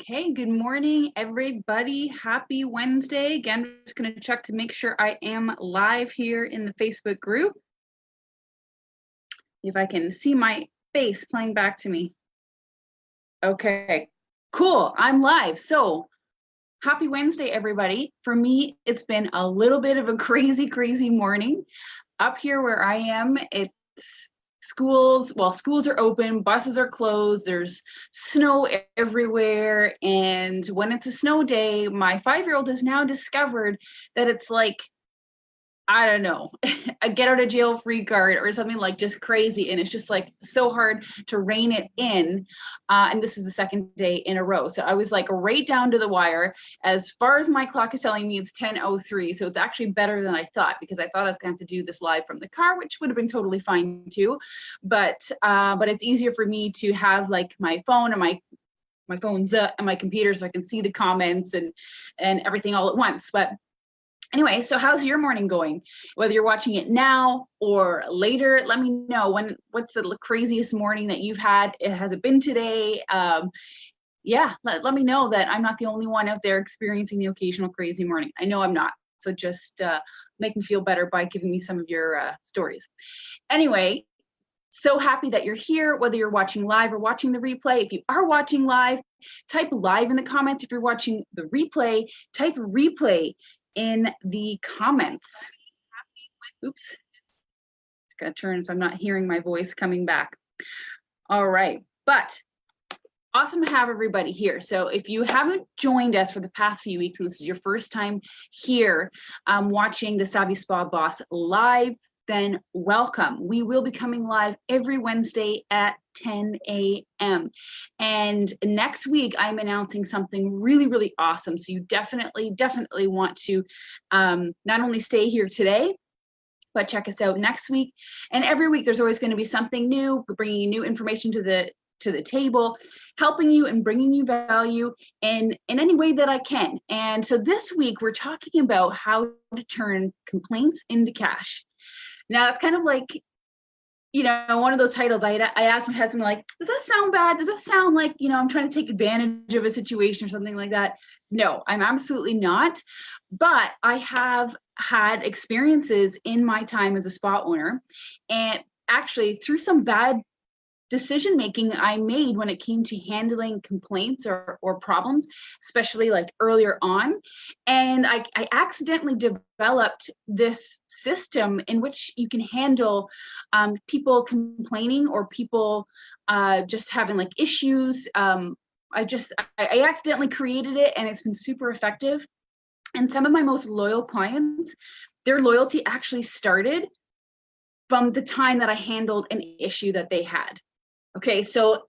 Okay, good morning, everybody. Happy Wednesday. Again, I'm just going to check to make sure I am live here in the Facebook group. If I can see my face playing back to me. Okay, cool. I'm live. So happy Wednesday, everybody. For me, it's been a little bit of a crazy morning. Up here where I am, it's schools are open, buses are closed, there's snow everywhere. And when it's a snow day, my 5-year-old has now discovered that it's like, I don't know, a get out of jail free card or something, like just crazy. And it's just like so hard to rein it in. And this is the second day in a row. So I was like right down to the wire. As far as my clock is telling me, it's 10:03. So it's actually better than I thought, because I thought I was going to have to do this live from the car, which would have been totally fine too. But it's easier for me to have like my phone and my phone's and my computer, so I can see the comments and everything all at once. But anyway, so how's your morning going? Whether you're watching it now or later, let me know what's the craziest morning that you've had. Has it been today? Yeah, let me know that I'm not the only one out there experiencing the occasional crazy morning. I know I'm not. So just make me feel better by giving me some of your stories. Anyway, so happy that you're here, whether you're watching live or watching the replay. If you are watching live, type live in the comments. If you're watching the replay, type replay in the comments. Oops, gotta turn so I'm not hearing my voice coming back. All right, but awesome to have everybody here. So if you haven't joined us for the past few weeks, and this is your first time here watching the Savvy Spa Boss live, then welcome. We will be coming live every Wednesday at 10 a.m. And next week, I'm announcing something really awesome. So you definitely want to not only stay here today, but check us out next week. And every week, there's always going to be something new, bringing you new information to the table, helping you and bringing you value in any way that I can. And so this week, we're talking about how to turn complaints into cash. Now, it's kind of like, you know, one of those titles. I asked my husband, like, does that sound bad? Does that sound like, you know, I'm trying to take advantage of a situation or something like that? No, I'm absolutely not. But I have had experiences in my time as a spa owner, and actually through some bad decision-making I made when it came to handling complaints or problems, especially like earlier on. And I accidentally developed this system in which you can handle people complaining or people just having like issues. I accidentally created it, and it's been super effective. And some of my most loyal clients, their loyalty actually started from the time that I handled an issue that they had. Okay, so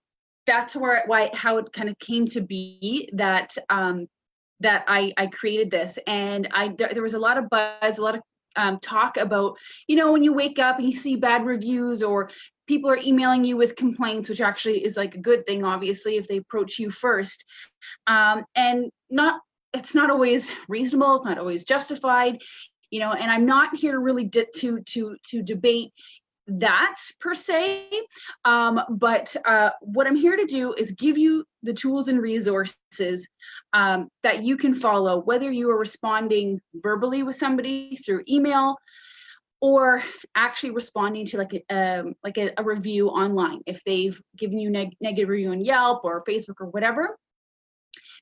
that's how it kind of came to be that that I created this. And there was a lot of buzz, a lot of talk about, you know, when you wake up and you see bad reviews or people are emailing you with complaints, which actually is like a good thing, obviously, if they approach you first. And it's not always reasonable, it's not always justified, you know. And I'm not here to really to debate that per se, but what I'm here to do is give you the tools and resources that you can follow, whether you are responding verbally with somebody through email or actually responding to like a review online. If they've given you negative review on Yelp or Facebook or whatever,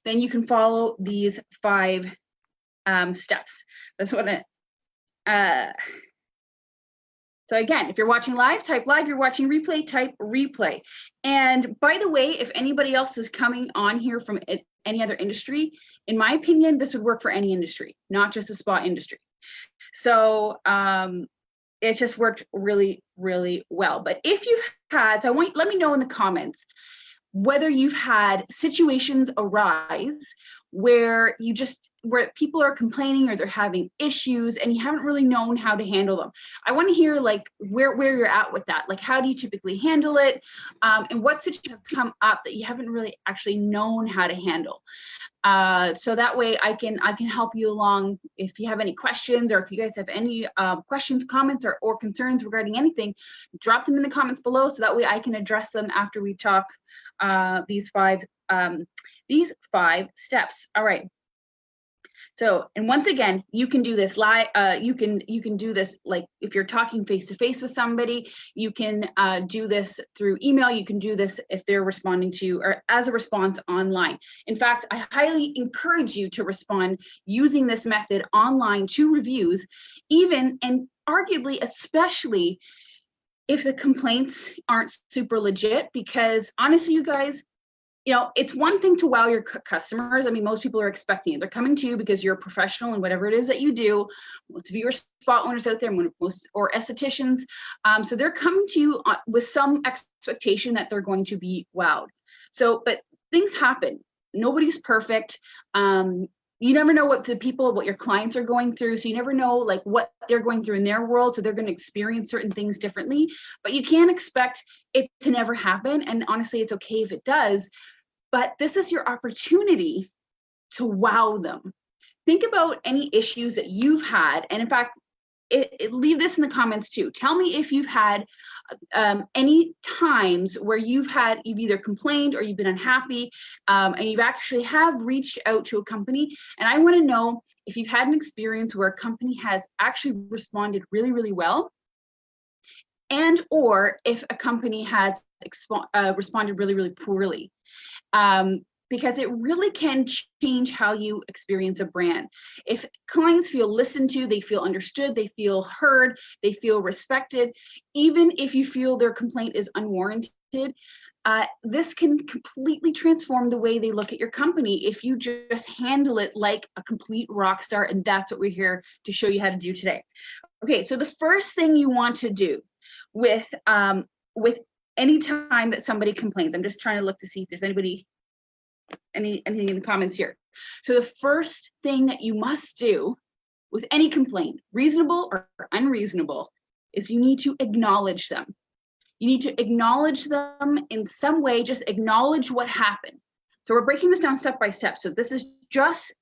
then you can follow these 5 steps. That's what So again, if you're watching live, type live. If you're watching replay, type replay. And by the way, if anybody else is coming on here from any other industry, in my opinion, this would work for any industry, not just the spa industry. So it just worked really well. But if you've had, let me know in the comments whether you've had situations arise where people are complaining or they're having issues and you haven't really known how to handle them. I want to hear like where you're at with that. Like, how do you typically handle it? And what situations have come up that you haven't really actually known how to handle? So that way I can help you along. If you have any questions, or if you guys have any questions, comments, or concerns regarding anything, drop them in the comments below, so that way I can address them after we talk these five steps. All right. So, and once again, you can do this live. You can do this, like if you're talking face to face with somebody. You can do this through email. You can do this if they're responding to you, or as a response online. In fact, I highly encourage you to respond using this method online to reviews, even and arguably, especially if the complaints aren't super legit. Because honestly, you guys, you know, it's one thing to wow your customers. I mean, most people are expecting it. They're coming to you because you're a professional and whatever it is that you do. Most of you are spot owners out there, or estheticians. So they're coming to you with some expectation that they're going to be wowed. So, but things happen. Nobody's perfect. You never know what your clients are going through. So you never know like what they're going through in their world. So they're going to experience certain things differently, but you can't expect it to never happen. And honestly, it's okay if it does. But this is your opportunity to wow them. Think about any issues that you've had. And in fact, leave this in the comments too. Tell me if you've had any times where you've either complained or you've been unhappy, and you've actually have reached out to a company. And I want to know if you've had an experience where a company has actually responded really, really well, and or if a company has responded really, really poorly. Because it really can change how you experience a brand. If clients feel listened to, they feel understood, they feel heard, they feel respected, even if you feel their complaint is unwarranted, this can completely transform the way they look at your company if you just handle it like a complete rock star. And that's what we're here to show you how to do today. Okay, so the first thing you want to do with any time that somebody complains, I'm just trying to look to see if there's anything in the comments here. So the first thing that you must do with any complaint, reasonable or unreasonable, is you need to acknowledge them. You need to acknowledge them in some way. Just acknowledge what happened. So we're breaking this down step by step. So this is just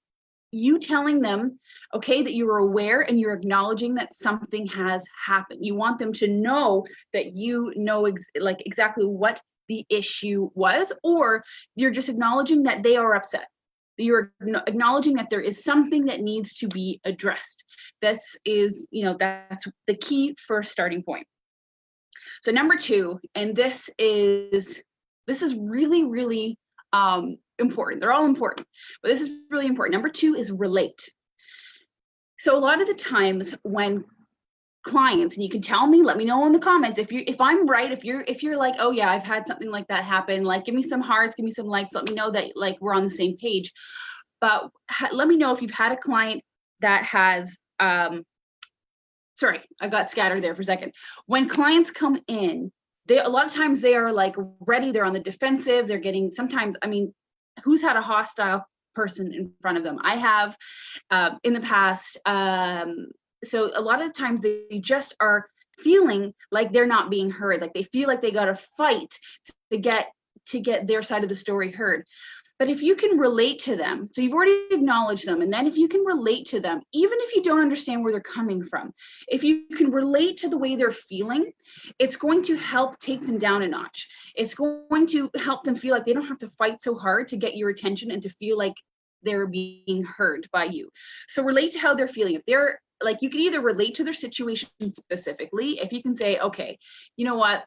you telling them, okay, that you are aware and you're acknowledging that something has happened. You want them to know that you know exactly what the issue was, or you're just acknowledging that they are upset. You're acknowledging that there is something that needs to be addressed. This is, that's the key first starting point. So number two, and this is really, really important. They're all important, but this is really important. Number two is relate. So a lot of the times when clients, and you can tell me, let me know in the comments if I'm right, if you're like, oh yeah, I've had something like that happen, like give me some hearts, give me some likes, let me know that like we're on the same page. But let me know if you've had a client that has sorry, I got scattered there for a second. When clients come in, a lot of times they are like ready, they're on the defensive, they're getting, sometimes, I mean, who's had a hostile person in front of them? I have in the past. So a lot of the times they just are feeling like they're not being heard, like they feel like they got to fight to get their side of the story heard. But if you can relate to them, so you've already acknowledged them, and then if you can relate to them, even if you don't understand where they're coming from, if you can relate to the way they're feeling, it's going to help take them down a notch. It's going to help them feel like they don't have to fight so hard to get your attention and to feel like they're being heard by you. So relate to how they're feeling. If they're like, you can either relate to their situation specifically, if you can say, okay, you know what,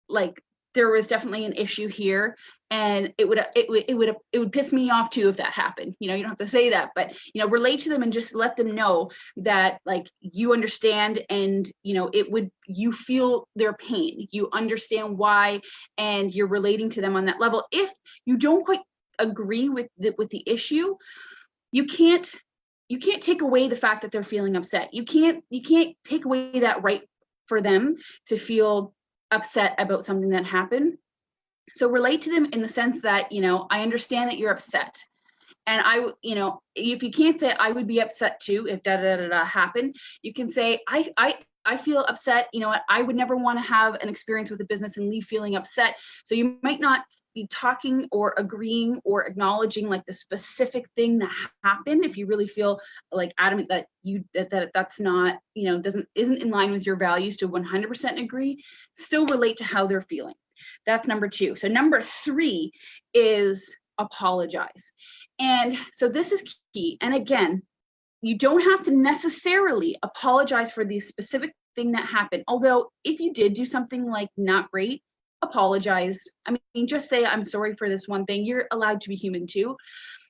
like there was definitely an issue here, and it would piss me off too if that happened. You don't have to say that, but relate to them and just let them know that like you understand, and you feel their pain, you understand why, and you're relating to them on that level. If you don't quite agree with the issue, you can't take away the fact that they're feeling upset. You can't take away that right for them to feel upset about something that happened. So relate to them in the sense that, I understand that you're upset. And if you can't say I would be upset too if da da da da happened, you can say I feel upset. I would never want to have an experience with a business and leave feeling upset. So you might not be talking or agreeing or acknowledging like the specific thing that happened. If you really feel like adamant that that's not, isn't in line with your values, to 100% agree, still relate to how they're feeling. That's number 2. So number 3 is apologize. And so this is key. And again, you don't have to necessarily apologize for the specific thing that happened. Although if you did do something like not great, apologize. I mean, just say, I'm sorry for this one thing. You're allowed to be human too.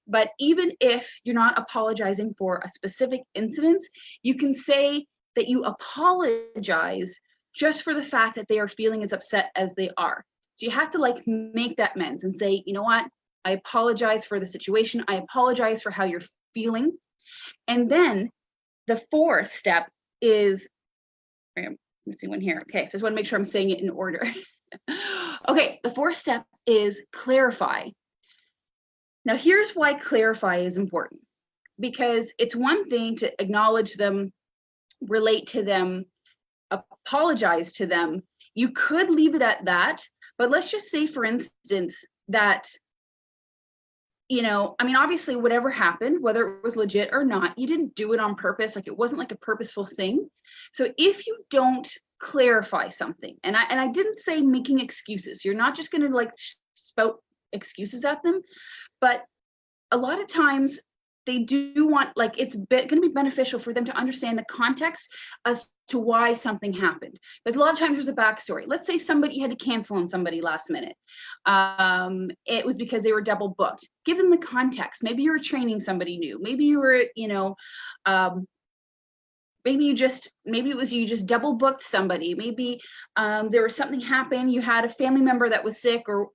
But even if you're not apologizing for a specific incident, you can say that you apologize just for the fact that they are feeling as upset as they are. So you have to like make that amends and say, you know what? I apologize for the situation. I apologize for how you're feeling. And then the 4th step is, I'm missing one here. Okay, so I just want to make sure I'm saying it in order. Okay, the 4th step is clarify. Now, here's why clarify is important. Because it's one thing to acknowledge them, relate to them, apologize to them. You could leave it at that, but let's just say, for instance, that, obviously whatever happened, whether it was legit or not, you didn't do it on purpose. Like it wasn't like a purposeful thing. So if you don't clarify something, and I didn't say making excuses, you're not just going to like spout excuses at them, but a lot of times they do want, like, it's going to be beneficial for them to understand the context as to why something happened. Because a lot of times there's a backstory. Let's say somebody had to cancel on somebody last minute. It was because they were double booked. Give them the context. Maybe you were training somebody new. Maybe you were, maybe it was you just double booked somebody. Maybe there was something happened. You had a family member that was sick, or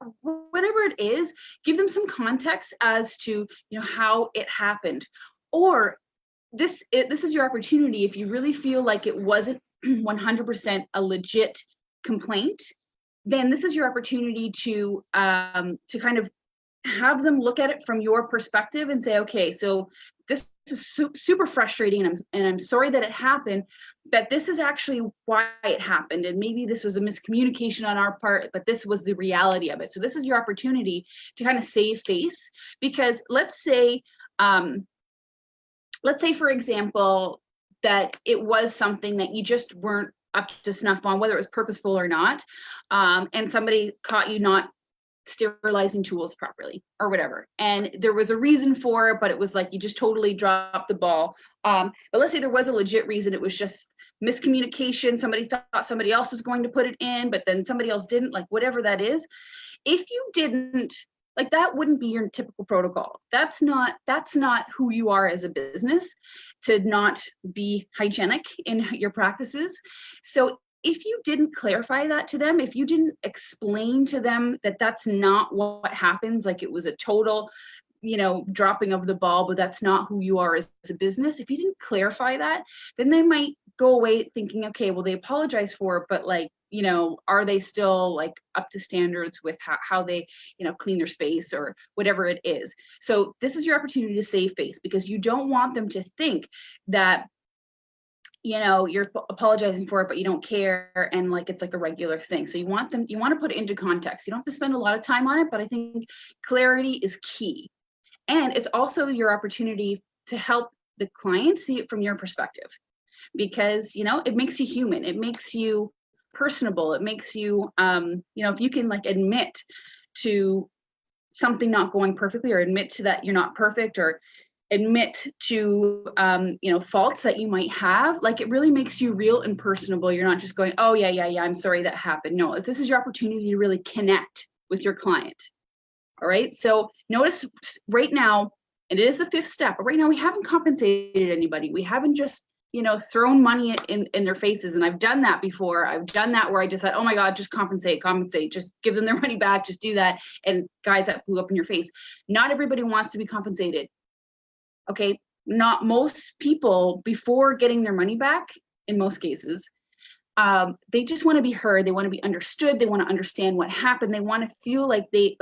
whatever it is. Give them some context as to how it happened. Or this is your opportunity, if you really feel like it wasn't 100% a legit complaint, then this is your opportunity to kind of have them look at it from your perspective and say, okay, so this is super frustrating, and I'm sorry that it happened, but this is actually why it happened, and maybe this was a miscommunication on our part, but this was the reality of it. So this is your opportunity to kind of save face, because let's say for example that it was something that you just weren't up to snuff on, whether it was purposeful or not, and somebody caught you not sterilizing tools properly or whatever, and there was a reason for it, but it was like you just totally dropped the ball. But let's say there was a legit reason. It was just miscommunication. Somebody thought somebody else was going to put it in, but then somebody else didn't, like whatever that is. If you didn't, like, that wouldn't be your typical protocol. That's not who you are as a business, to not be hygienic in your practices. So if you didn't clarify that to them, if you didn't explain to them that that's not what happens, like it was a total, dropping of the ball, but that's not who you are as a business. If you didn't clarify that, then they might go away thinking, okay, well, they apologize for it, but like, are they still like up to standards with how they, clean their space or whatever it is. So this is your opportunity to save face, because you don't want them to think that, you're apologizing for it, but you don't care, and like it's like a regular thing. So you want to put it into context. You don't have to spend a lot of time on it, but I think clarity is key. And it's also your opportunity to help the client see it from your perspective, because it makes you human. It makes you personable. It makes you if you can like admit to something not going perfectly, or admit to that you're not perfect, or admit to faults that you might have, like it really makes you real and personable. You're not just going, oh yeah, I'm sorry that happened. No, this is your opportunity to really connect with your client. All right, so notice right now, and it is the 5th step, but right now we haven't compensated anybody. We haven't just thrown money in their faces. And I've done that before. I've done that where I just said, oh my God, just compensate, just give them their money back, just do that. And guys, that blew up in your face. Not everybody wants to be compensated. Okay, not most people, before getting their money back, in most cases, they just want to be heard. They want to be understood. They want to understand what happened. They want to feel like they've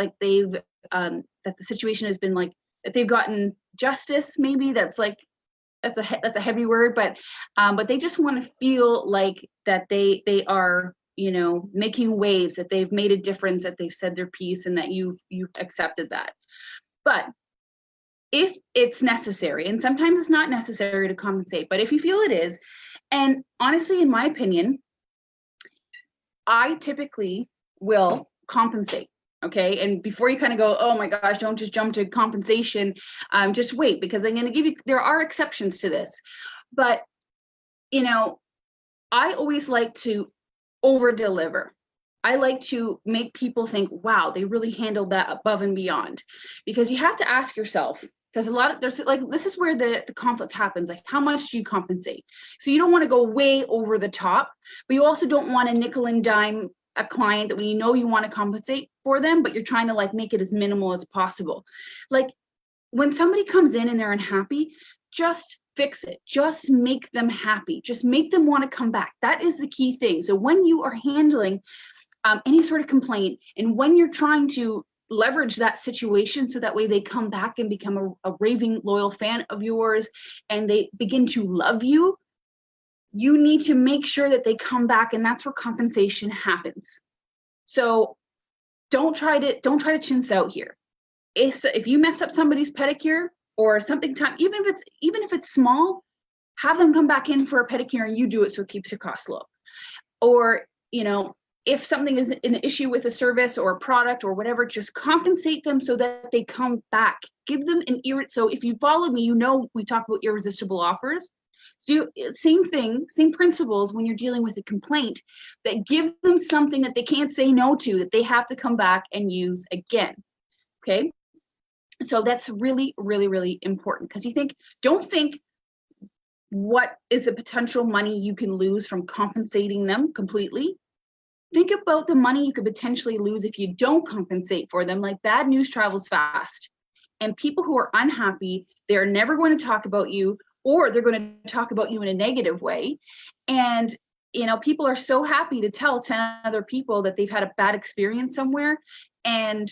that the situation has been like, that they've gotten justice. Maybe that's a heavy word, but they just want to feel like that they are making waves, that they've made a difference, that they've said their piece, and that you've accepted that. But if it's necessary, and sometimes it's not necessary to compensate, but if you feel it is, and honestly, in my opinion, I typically will compensate. Okay. And before you kind of go, oh my gosh, don't just jump to compensation. Just wait, because I'm going to give you, there are exceptions to this. But, I always like to over deliver. I like to make people think, wow, they really handled that above and beyond. Because you have to ask yourself, because this is where the conflict happens. Like, how much do you compensate? So you don't want to go way over the top, but you also don't want to nickel and dime a client that when you want to compensate for them, but you're trying to make it as minimal as possible. Like, when somebody comes in and they're unhappy, just fix it. Just make them happy. Just make them want to come back. That is the key thing. So when you are handling any sort of complaint, and when you're trying to leverage that situation so that way they come back and become a raving loyal fan of yours, and they begin to love you, you need to make sure that they come back, and that's where compensation happens. So don't try to chintz out here. If you mess up somebody's pedicure or something, even if it's small, have them come back in for a pedicure and you do it so it keeps your costs low. Or, if something is an issue with a service or a product or whatever, just compensate them so that they come back. Give them so if you follow me, we talk about irresistible offers. So same thing, same principles when you're dealing with a complaint, that give them something that they can't say no to, that they have to come back and use again. Okay. So that's really, really, really important, because don't think what is the potential money you can lose from compensating them completely. Think about the money you could potentially lose if you don't compensate for them. Like, bad news travels fast, and people who are unhappy, they're never going to talk about you, or they're going to talk about you in a negative way. And, people are so happy to tell 10 other people that they've had a bad experience somewhere. And,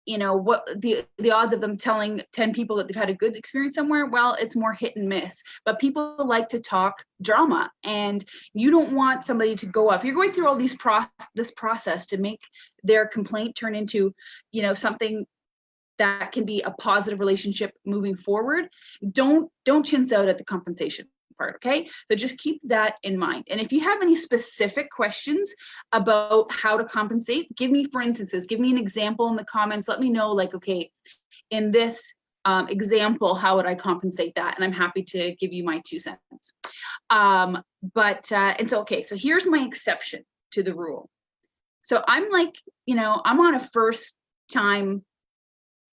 what the odds of them telling 10 people that they've had a good experience somewhere, well, it's more hit and miss. But people like to talk drama, and you don't want somebody to go off. You're going through all this process to make their complaint turn into, something that can be a positive relationship moving forward. Don't chintz out at the compensation part. Okay. So just keep that in mind. And if you have any specific questions about how to compensate, give me an example in the comments. Let me know, okay, in this example, how would I compensate that? And I'm happy to give you my 2 cents. So here's my exception to the rule. So I'm I'm on a first time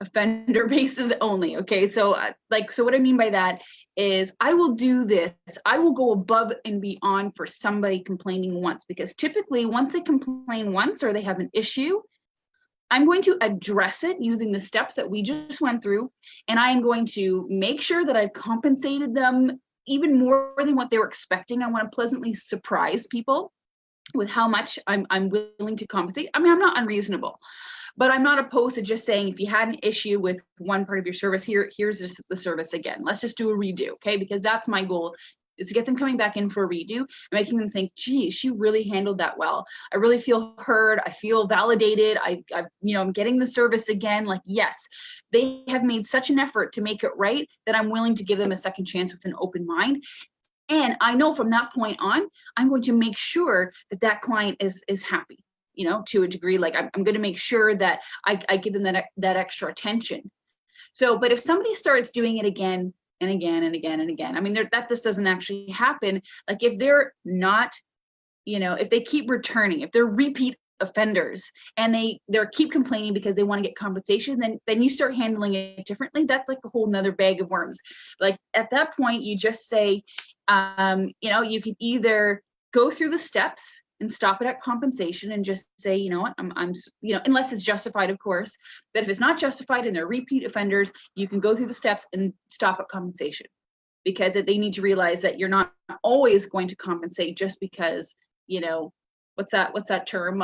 offender basis only. Okay. So what I mean by that is, I will do this. I will go above and beyond for somebody complaining once, because typically once they complain once or they have an issue, I'm going to address it using the steps that we just went through. And I am going to make sure that I've compensated them even more than what they were expecting. I want to pleasantly surprise people with how much I'm willing to compensate. I mean, I'm not unreasonable, but I'm not opposed to just saying, if you had an issue with one part of your service, here's just the service again. Let's just do a redo, okay? Because that's my goal, is to get them coming back in for a redo and making them think, geez, she really handled that well. I really feel heard. I feel validated. I'm getting the service again. Yes, they have made such an effort to make it right that I'm willing to give them a second chance with an open mind. And I know from that point on, I'm going to make sure that client is happy. To a degree, I'm going to make sure that I give them that extra attention. So, but if somebody starts doing it again and again and again and again, I mean, this doesn't actually happen. If they're not, if they keep returning, if they're repeat offenders and they're keep complaining because they want to get compensation, then you start handling it differently. That's a whole nother bag of worms. At that point, you just say, you can either go through the steps and stop it at compensation and just say, what, I'm unless it's justified, of course. But if it's not justified and they're repeat offenders, you can go through the steps and stop at compensation, because they need to realize that you're not always going to compensate just because, what's that term?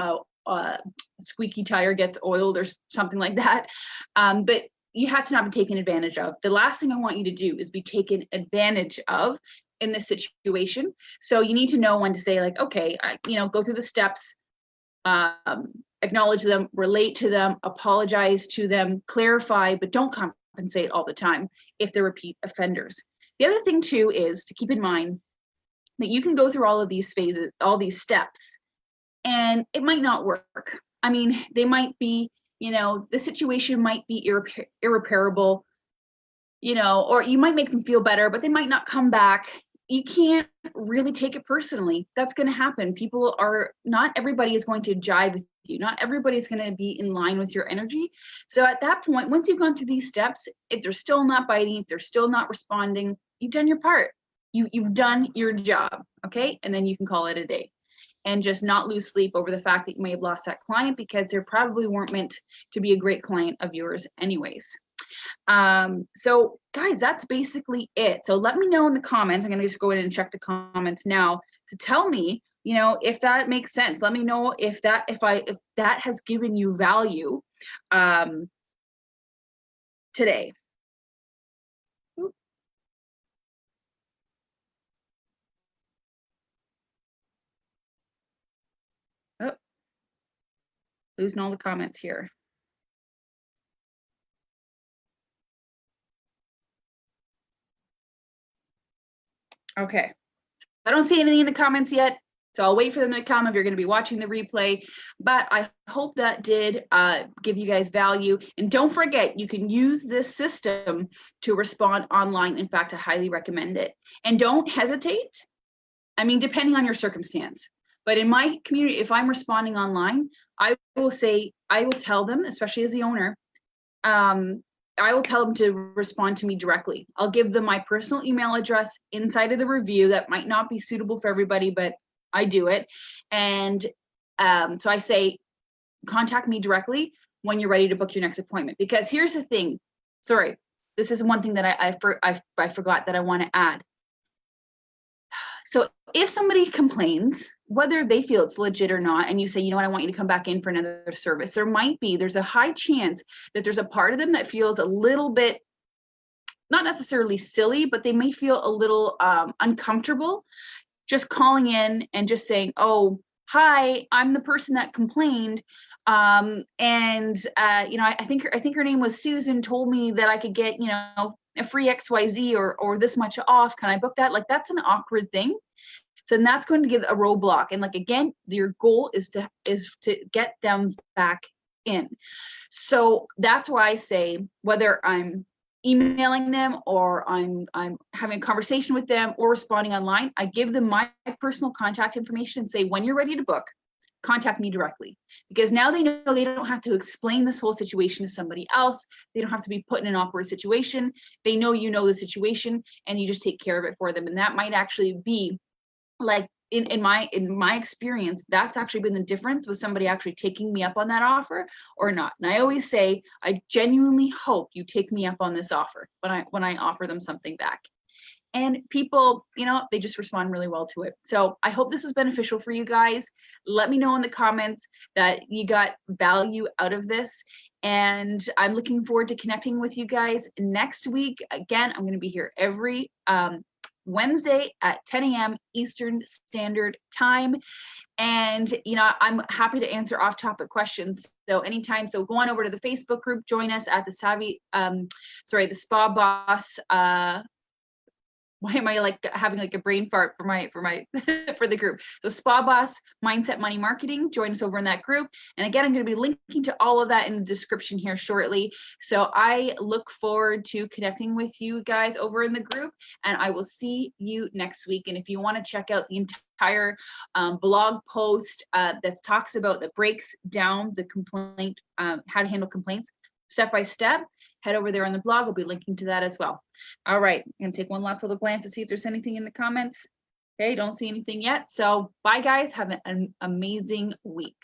Squeaky tire gets oiled or something like that. But you have to not be taken advantage of. The last thing I want you to do is be taken advantage of in this situation. So you need to know when to say, okay, go through the steps, acknowledge them, relate to them, apologize to them, clarify, but don't compensate all the time if they're repeat offenders. The other thing too is to keep in mind that you can go through all of these phases, all these steps, and it might not work. I mean, they might be, you know, the situation might be irreparable, you know, or you might make them feel better, but they might not come back. You can't really take it personally. That's going to happen. People are, not everybody is going to jive with you. Not everybody is going to be in line with your energy. So at that point, once you've gone through these steps, if they're still not biting, if they're still not responding, you've done your part. You've done your job, okay? And then you can call it a day. And just not lose sleep over the fact that you may have lost that client because they probably weren't meant to be a great client of yours anyways. So guys, that's basically it. So let me know in the comments. I'm going to just go in and check the comments now to tell me, you know, if that makes sense. Let me know if that has given you value today. Oh, losing all the comments here. Okay, I don't see anything in the comments yet, so I'll wait for them to come if you're going to be watching the replay. But I hope that did give you guys value. And don't forget, you can use this system to respond online. In fact, I highly recommend it. And don't hesitate. I mean, depending on your circumstance. But in my community, if I'm responding online, I will tell them, especially as the owner, I will tell them to respond to me directly. I'll give them my personal email address inside of the review. That might not be suitable for everybody, but I do it. And so I say, contact me directly when you're ready to book your next appointment. Because here's the thing. Sorry, this is one thing that I forgot that I want to add. So if somebody complains, whether they feel it's legit or not, and you say, you know what, I want you to come back in for another service, there's a high chance that there's a part of them that feels a little bit, not necessarily silly, but they may feel a little uncomfortable just calling in and just saying, oh, hi, I'm the person that complained. You know, I think her name was Susan, told me that I could get, you know, a free XYZ or this much off. Can I book that? Like, that's an awkward thing. So then that's going to give a roadblock. And like, again, your goal is to get them back in. So that's why I say, whether I'm emailing them or I'm having a conversation with them or responding online, I give them my personal contact information and say, when you're ready to book, contact me directly, because now they know they don't have to explain this whole situation to somebody else. They don't have to be put in an awkward situation. They know you know the situation and you just take care of it for them. And that might actually be like, in my experience, that's actually been the difference with somebody actually taking me up on that offer or not. And I always say, I genuinely hope you take me up on this offer when I offer them something back. And people, you know, they just respond really well to it. So I hope this was beneficial for you guys. Let me know in the comments that you got value out of this. And I'm looking forward to connecting with you guys next week. Again, I'm going to be here every Wednesday at 10 a.m. Eastern Standard Time. And, you know, I'm happy to answer off-topic questions. So anytime, so go on over to the Facebook group, join us at the Spa Boss, why am I like having like a brain fart for the group? So Spa Boss Mindset Money Marketing, join us over in that group. And again, I'm going to be linking to all of that in the description here shortly. So I look forward to connecting with you guys over in the group, and I will see you next week. And if you want to check out the entire blog post that breaks down the complaint, how to handle complaints step by step, head over there on the blog. We'll be linking to that as well. All right, I'm gonna take one last little glance to see if there's anything in the comments. Okay, don't see anything yet. So bye guys, have an amazing week.